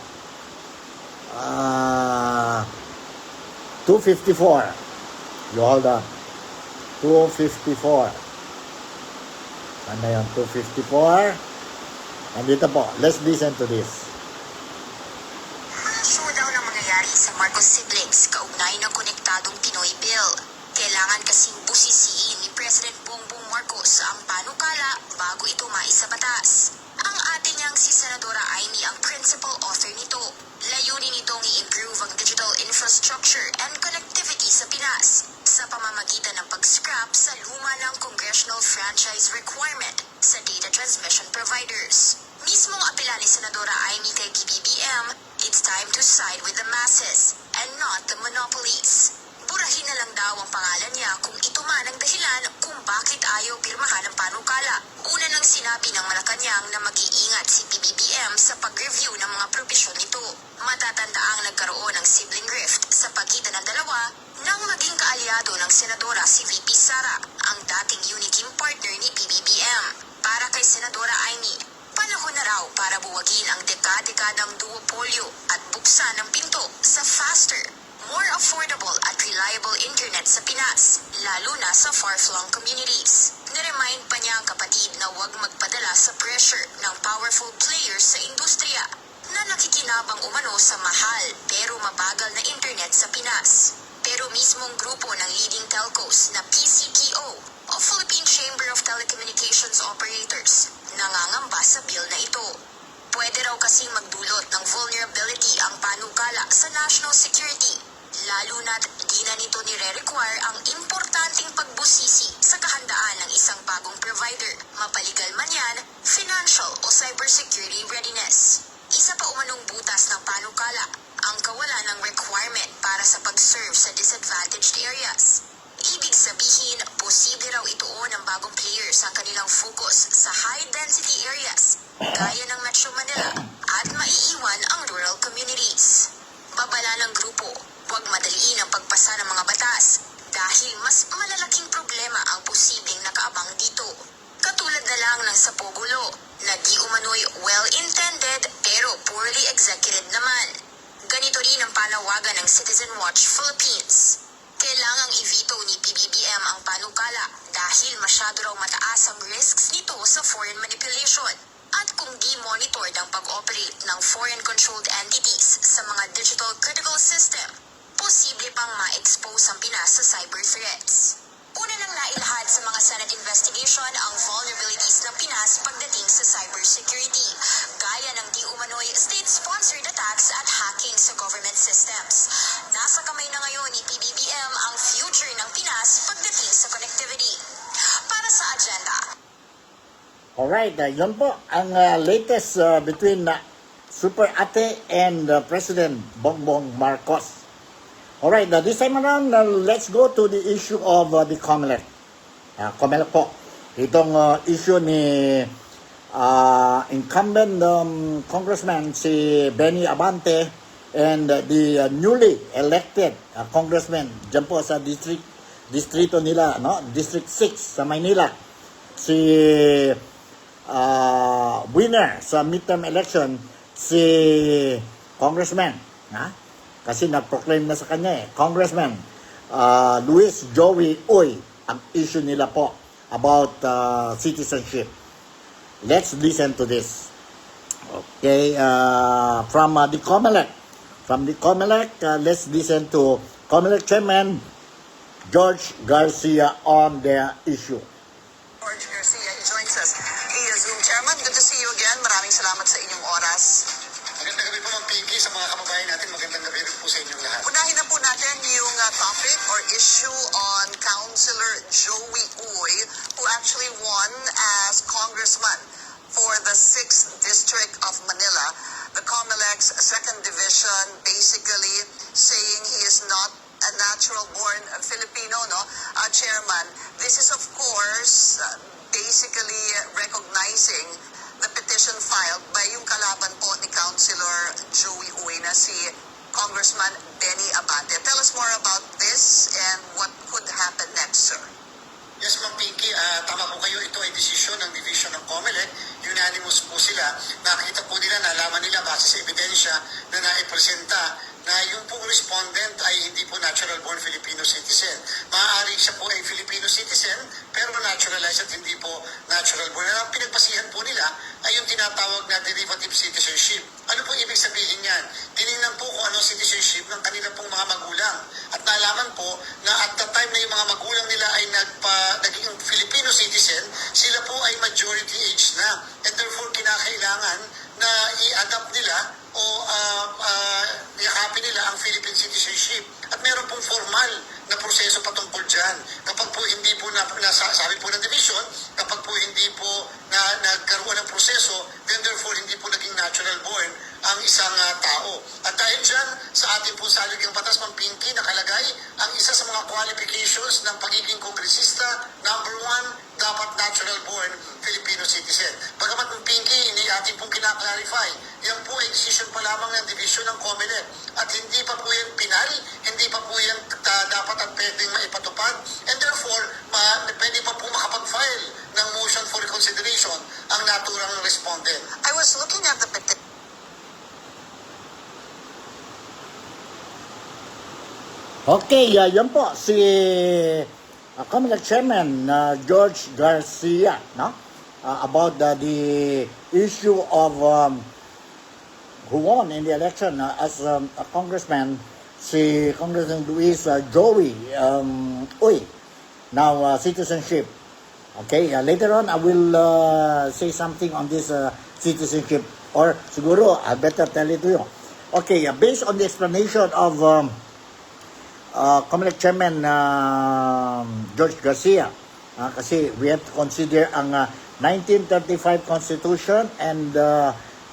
254. You hold on. 254. Ano yun? 254. Nandito po. Let's listen to this. Showdown ang mangyayari sa Marcos siblings kaugnay ng konektadong Pinoy Bill. Kailangan kasing busisiin ni President Bongbong Marcos ang panukala bago ito maisabatas. Ang ate niyang si Senadora Amy ang principal author nito. Layunin nitong i-improve ang digital infrastructure and connectivity sa Pinas sa pamamagitan ng pag-scrap sa luma ng congressional franchise requirement sa data transmission providers. Mismong apela ni Senadora Amy kay PBBM, it's time to side with the masses and not the monopolies. Burahin na lang daw ang pangalan niya kung ito man ang dahilan kung bakit ayaw pirmahan ng panukala. Una nang sinabi ng Malacanang na mag-iingat si PBBM sa pag-review ng mga probisyon nito. Matatanda ang nagkaroon ng sibling rift sa pagitan ng dalawa nang maging kaalyado ng senadora si VP Sara, ang dating Uniteam partner ni PBBM. Para kay Senadora Amy, panahon na raw para buwagin ang dekadang duopolyo at buksan ang pinto sa faster, more affordable at reliable internet sa Pinas, lalo na sa far-flung communities. Niremind pa niya ang kapatid na huwag magpadala sa pressure ng powerful players sa industriya na nakikinabang umano sa mahal pero mabagal na internet sa Pinas. Pero mismong grupo ng leading telcos na PCTO o Philippine Chamber of Telecommunications Operators nangangamba sa bill na ito. Pwede raw kasing magdulot ng vulnerability ang panukala sa national security, lalo na't di na nito nire-require ang importanteng pagbusisi sa kahandaan ng isang bagong provider, mapaligal man yan, financial o cybersecurity readiness. Isa pa umanong butas ng panukala, ang kawalan ng requirement para sa pag-serve sa disadvantaged areas. Ibig sabihin, posible raw ituon ng bagong players ang kanilang focus sa high-density areas, gaya ng Metro Manila, at maiiwan ang rural communities. Babala ng grupo, huwag madaliin ang pagpasa ng mga batas dahil mas malalaking problema ang posibleng nakaabang dito. Katulad na lang ng sa Pogulo, na di umano'y well-intended pero poorly executed naman. Ganito rin ang panawagan ng Citizen Watch Philippines. Kailangang i-veto ni PBBM ang panukala dahil masyado raw mataas ang risks nito sa foreign manipulation. At kung di monitored ang pag-operate ng foreign-controlled entities sa mga digital critical system, posible pang ma-expose ang Pinas sa cyber threats. Una nang nailahad sa mga Senate investigation ang vulnerabilities ng Pinas pagdating sa cybersecurity, gaya ng di umano'y state-sponsored attacks at hacking sa government systems. Nasa kamay na ngayon ni PBBM ang future ng Pinas pagdating sa connectivity. Para sa agenda. Alright, yun po ang latest between Super Ate and President Bongbong Marcos. Alright, this time around, let's go to the issue of the COMELEC. COMELEC po. Itong issue ni incumbent Congressman si Benny Abante and the newly elected Congressman dyan po sa distrito nila, no? District 6 sa Maynila. Si winner sa midterm election, si Congressman, kasi nag-proclaim na sa kanya Congressman Luis Joey Uy, ang issue nila po about citizenship. Let's listen to this. Okay, from the COMELEC. From the COMELEC, let's listen to COMELEC Chairman George Garcia on the issue. George Garcia joins us via Zoom. Chairman, good to see you again. Maraming salamat sa inyong oras. Magandang gabi po, Ma'am Pinky, sa mga kababayan natin. Magandang gabi rin po sa inyong lahat. Unahin na po natin yung topic or issue on Councilor Joey Uy, who actually won as congressman for the 6th District of Manila. The COMELEC's 2nd Division basically saying he is not a natural-born Filipino, no, Chairman. This is, of course, basically recognizing the petition filed by yung kalaban po ni Councilor Joey Uy na si Congressman Benny Abante. Tell us more about this and what could happen next, sir. Yes, Ma'am Pinky, tama po kayo. Ito ay desisyon ng division ng COMELEC. Unanimous po sila. Nakita po nila, nalaman nila base sa ebidensya na naipresenta na yung pong respondent ay hindi po natural-born Filipino citizen. Maaari siya po ay Filipino citizen, pero naturalized at hindi po natural-born. Ang pinagpasihan po nila ay yung tinatawag na derivative citizenship. Ano po ibig sabihin yan? Tinignan po kung ano citizenship ng kanilang pong mga magulang. At nalaman po na at the time na yung mga magulang nila ay naging Filipino citizen, sila po ay majority age na. And therefore, kinakailangan na i-adapt nila o yakapin nila ang Philippine citizenship. At meron pong formal na proseso patungkol dyan. Kapag po hindi po, sabi po ng division, kapag po hindi po nagkaroon ng proseso, then therefore hindi po naging natural born ang isang tao. At dahil dyan, sa ating po saligang batas, Ma'am Pinky, nakalagay ang isa sa mga qualifications ng pagiging kongresista, number 1, dapat natural born Filipino citizen. Bagamat Ma'am Pinky, ini ating pong kinaklarify, yan po ay decision pa lamang ng division ng COMELEC. At hindi pa po yan pinal, hindi pa po yan dapat at pwedeng maipatupad. And therefore, pwede pa po makapag-file ng motion for reconsideration ang naturang respondent. I was looking at the petition. Okay, yan po si COMELEC Chairman George Garcia, no? About the issue of who won in the election as a congressman, si Congressman Luis Joey Uy, now citizenship. Okay, later on I will say something on this citizenship, or siguro I better tell it to you. Okay, based on the explanation of COMELEC Chairman George Garcia, kasi we have to consider ang 1935 Constitution and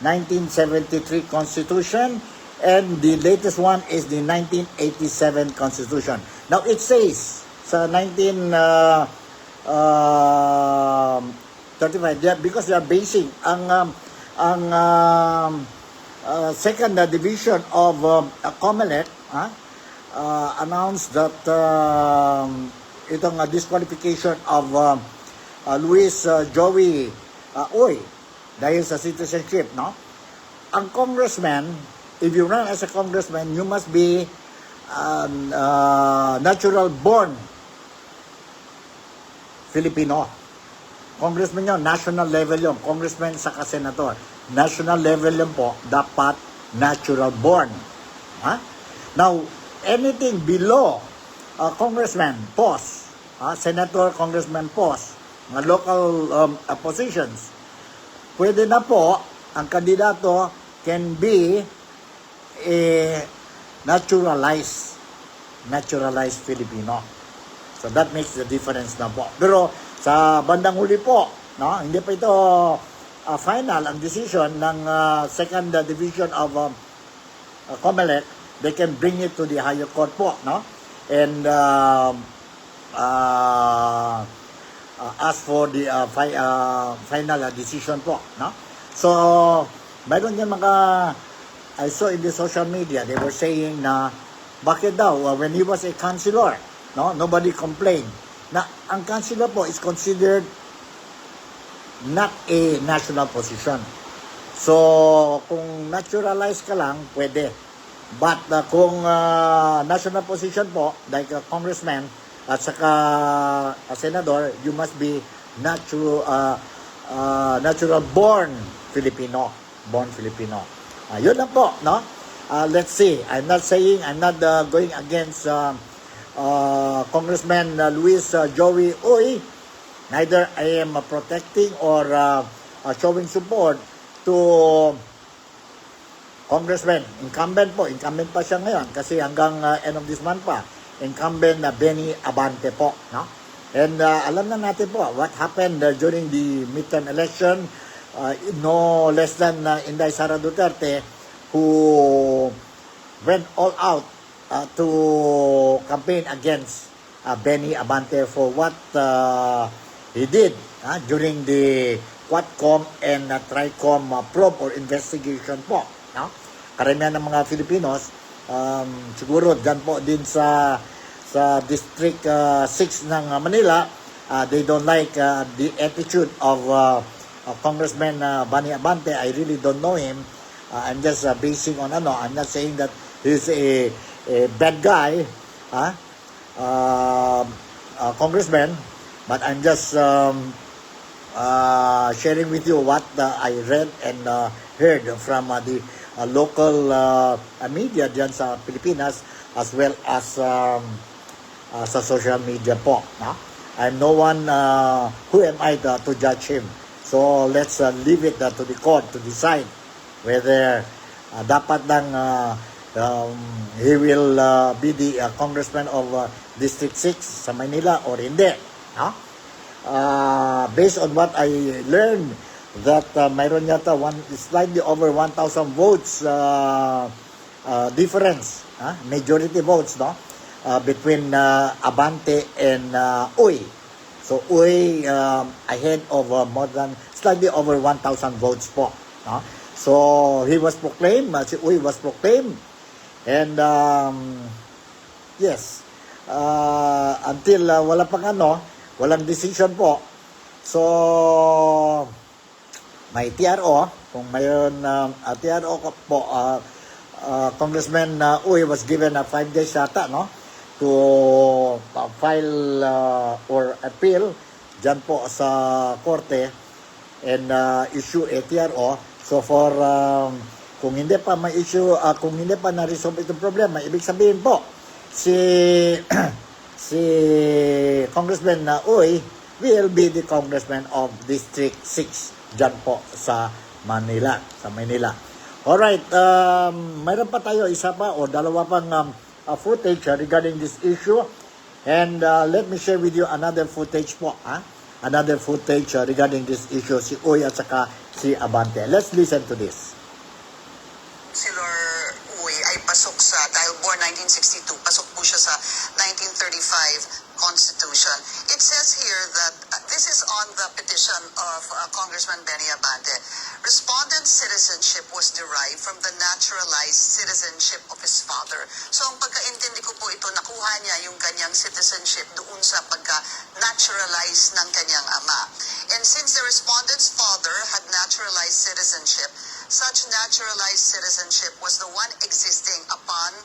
1973 Constitution, and the latest one is the 1987 Constitution. Now it says sa 1935, because they are basing ang second division of COMELEC announced that itong disqualification of Luis Joey Uy dahil sa citizenship, no? Ang congressman, if you run as a congressman, you must be natural born Filipino. Congressman yun, national level yun. Congressman sa senator. National level yun po, dapat natural born. Now, anything below congressman post, senator, congressman post, mga local positions, pwede na po ang kandidato can be a naturalized Filipino. So that makes the difference na po. Pero sa bandang huli po, no, hindi pa ito final ang decision ng second division of COMELEC. They can bring it to the higher court po, no? And ask for the final decision po, no? So, mayroon yan I saw in the social media, they were saying na, bakit daw, when he was a councilor, no, nobody complained, na ang councilor po is considered not a national position. So, kung naturalized ka lang, pwede. But kung national position po, like a congressman at saka a senador, you must be natural born Filipino. Yun lang po, no? Let's see. I'm not going against Congressman Luis Joey Uy. Neither I am protecting or showing support to Congressman, incumbent pa siya ngayon kasi hanggang end of this month pa, incumbent na Benny Abante po, no? And alam na natin po what happened during the midterm election, no less than Inday Sara Duterte, who went all out to campaign against Benny Abante for what he did during the Quadcom and Tricom probe or investigation po. No? Karamihan ng mga Filipinos, siguro dyan po din sa District 6 ng Manila, they don't like the attitude of Congressman Benny Abante. I really don't know him. I'm just basing on I'm not saying that he's a bad guy, congressman, but I'm just sharing with you what I read and heard from the local media diyan sa Pilipinas, as well as sa social media po. I'm no one, who am I to judge him? So let's leave it to the court to decide whether dapat lang he will be the congressman of District 6 sa Manila or hindi. Based on what I learned, that mayroon yata slightly over 1,000 votes difference, majority votes, no? Between Abante and Uy. So Uy ahead of more than slightly over 1,000 votes po. No? So he was proclaimed, si Uy was proclaimed, and yes, until wala pang walang decision po. So may TRO, kung mayroon TRO po, Congressman Uy was given 5 days yata, no? To file or appeal dyan po sa korte and issue a TRO. So for kung hindi pa ma-issue, kung hindi pa na-resolve itong problema, ibig sabihin po si Congressman Uy will be the congressman of District 6 dyan po sa Manila, Alright, mayroon pa tayo isa pa o dalawa pang footage regarding this issue, and let me share with you another footage po, another footage regarding this issue, si Uy at saka si Abante. Let's listen to this. Councilor Uy ay pasok sa, dahil born 1962, pasok po siya sa 1935 Constitution. It says here that this is on the petition of Congressman Benny Abante. Respondent's citizenship was derived from the naturalized citizenship of his father. So ang pagkaintindi ko po ito, nakuha niya yung kanyang citizenship doon sa pagka-naturalized ng kanyang ama. And since the respondent's father had naturalized citizenship, such naturalized citizenship was the one existing upon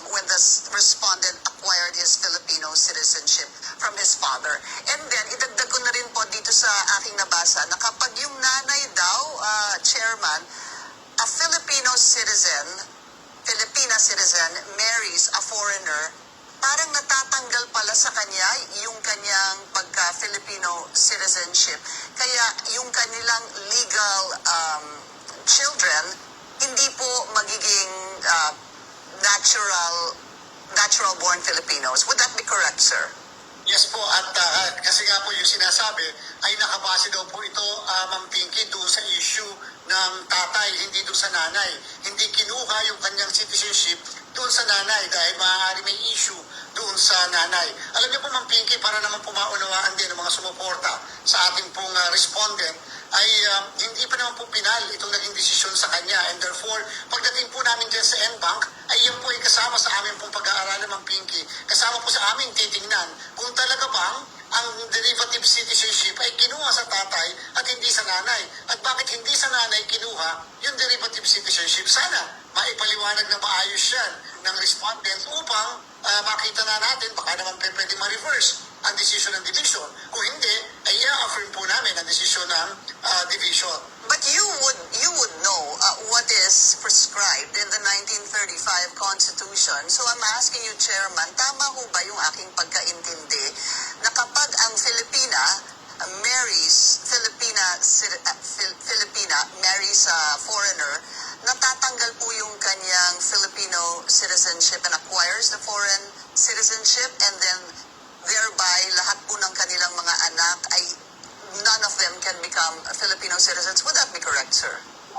when the respondent acquired his Filipino citizenship from his father. And then, idagdag ko na rin po dito sa aking nabasa na kapag yung nanay daw, chairman, a Filipina citizen marries a foreigner, parang natatanggal pala sa kanya yung kanyang pagka-Filipino citizenship. Kaya yung kanilang legal children, hindi po magiging natural born Filipinos. Would that be correct, sir? Yes po, at kasi nga po yung sinasabi ay nakabase daw po ito, Ma'am Pinky, doon sa issue ng tatay, hindi doon sa nanay. Hindi kinuha yung kanyang citizenship doon sa nanay dahil maaari may issue doon sa nanay. Alam niyo po, Ma'am Pinky, para naman po maunawaan din ng mga sumuporta sa ating pong respondent, ay hindi pa naman po pinal itong naging desisyon sa kanya, and therefore pagdating po namin dyan sa NBank ay yan po ay kasama sa aming pong pag-aaralan, Ma'am Pinky, kasama po sa aming titingnan kung talaga bang ang derivative citizenship ay kinuha sa tatay at hindi sa nanay, at bakit hindi sa nanay kinuha yung derivative citizenship. Sana maipaliwanag na maayos yan ng respondent upang makita na natin, baka naman pwede ma-reverse ang desisyon ng division. Kung hindi, ay i-affirm po namin ang desisyon ng division. But you would know what is prescribed in the 1935 Constitution. So I'm asking you, Chairman, tama ho ba yung aking pagkaintindi na kapag ang Filipina marries a foreigner, natatanggal po yung kanyang Filipino citizenship and acquires the foreign citizenship, and then thereby lahat po ng kanilang mga anak ay none of them can become Filipino citizens. Would that be correct, sir?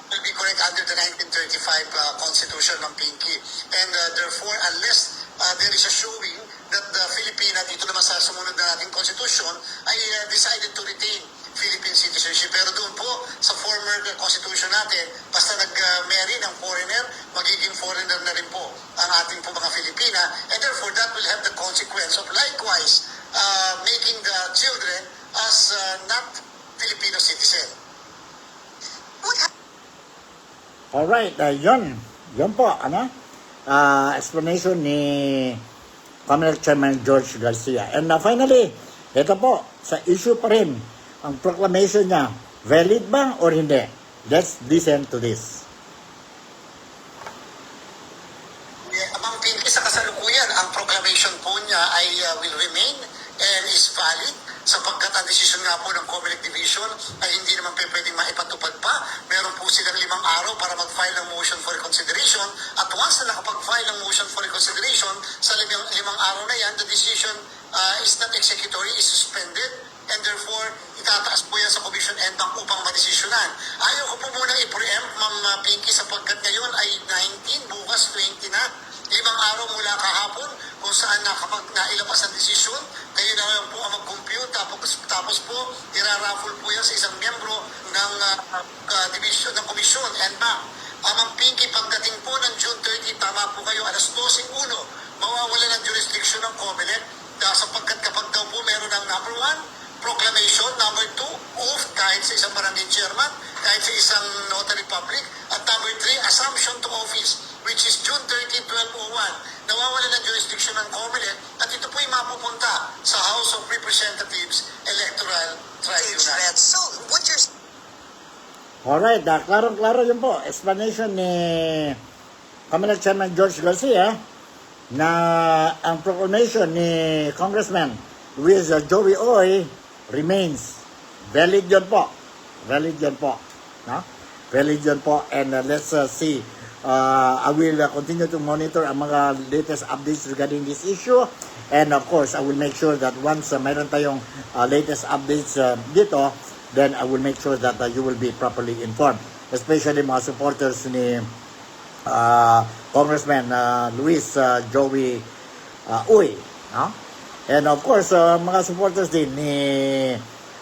Will be correct under the 1935 Constitution ng Pinky. And therefore, unless there is a showing that the Filipina, dito naman sa sumunod na nating Constitution, ay decided to retain Philippine citizenship. Pero doon po, sa former Constitution natin, basta nag-marry ng foreigner, magiging foreigner na rin po ang ating po mga Filipina. And therefore, that will have the consequence of likewise making the children as not Filipino citizen. Alright, yun po, explanation ni Commonwealth Chairman George Garcia. And finally, ito po, sa issue pa rin, ang proclamation niya, valid ba or hindi? Let's listen to this. Amang Pinky, sa kasalukuyan, ang proclamation po niya ay will remain and is valid sapagkat ang desisyon nga po ng COMELEC Division ay hindi naman pwedeng maipatupad pa. Meron po silang 5 araw para mag-file ng motion for reconsideration, at once na nakapag-file ng motion for reconsideration, sa 5 araw na yan, the decision is not executory, is suspended, and therefore itataas po yan sa Commission and Bank upang madesisyonan. Ayaw ko po muna i-preempt, Ma'am Pinky, sapagkat ngayon ay 19, bukas 20 na. 5 araw mula kahapon kung saan nailabas ang desisyon, kayo na lang po ang mag-compute, tapos po iraraffle po yan sa isang membro ng division ng komisyon and bank. Ma'am Pinky, pagdating po ng June 30, tama po kayo, alas 12:01, mawawala ng jurisdiction ng COMELEC sapagkat kapag daw po meron ng number 1, proclamation, number 2, oath kahit sa isang barangay chairman, kahit sa isang notary public, at number 3, assumption to office, which is June 30, 12:01. Nawawala ng jurisdiction ng COMELEC at ito po'y mapupunta sa House of Representatives Electoral Tribunal. So, what you're Alright, klaro-klaro yun po. Explanation ni Commonwealth Chairman George Garcia na ang proclamation ni Congressman Luis Joey Oy remains. Valid yun po. Valid yun po. No? Valid yun po. And let's see. I will continue to monitor ang mga latest updates regarding this issue. And of course, I will make sure that once mayroon tayong latest updates dito, then I will make sure that you will be properly informed. Especially mga supporters ni Congressman Luis Joey Uy. No? And of course, mga supporters din ni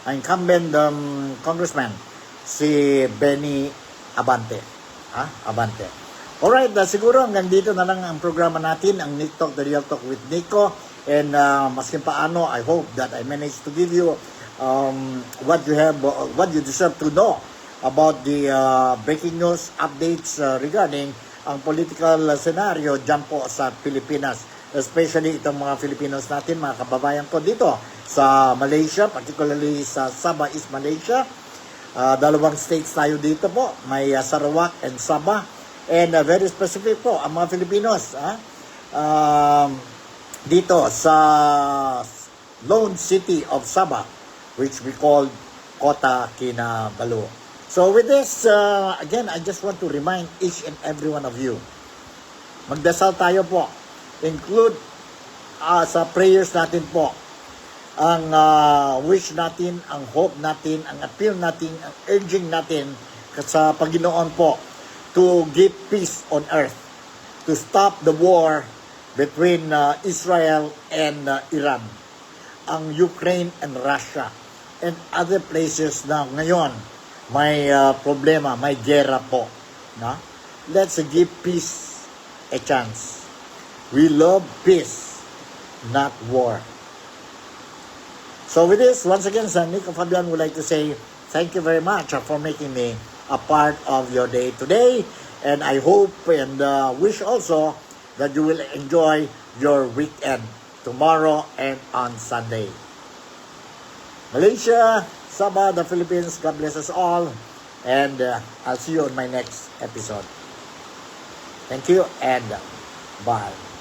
incumbent Congressman si Benny Abante. Abante. Alright, siguro hanggang dito na lang ang programa natin, ang NikTok, The Real Talk with Nico. And maskin paano, I hope that I managed to give you what you deserve to know about the breaking news updates regarding ang political scenario dyan po sa Pilipinas. Especially itong mga Filipinos natin, mga kababayan ko dito sa Malaysia, particularly sa Sabah, East Malaysia. 2 states tayo dito po, may Sarawak and Sabah. And very specific po ang mga Filipinos dito sa lone city of Sabah, which we call Kota Kinabalu. So with this, again, I just want to remind each and every one of you, magdasal tayo po. Include sa prayers natin po ang wish natin, ang hope natin, ang appeal natin, ang urging natin sa Panginoon po to give peace on earth, to stop the war between Israel and Iran, ang Ukraine and Russia, and other places na ngayon may problema, may gera po. No? Let's give peace a chance. We love peace, not war. So with this, once again, Nico Fabian would like to say thank you very much for making me a part of your day today, and I hope and wish also that you will enjoy your weekend tomorrow and on Sunday. Malaysia, Sabah, the Philippines, God bless us all, and I'll see you on my next episode. Thank you and bye.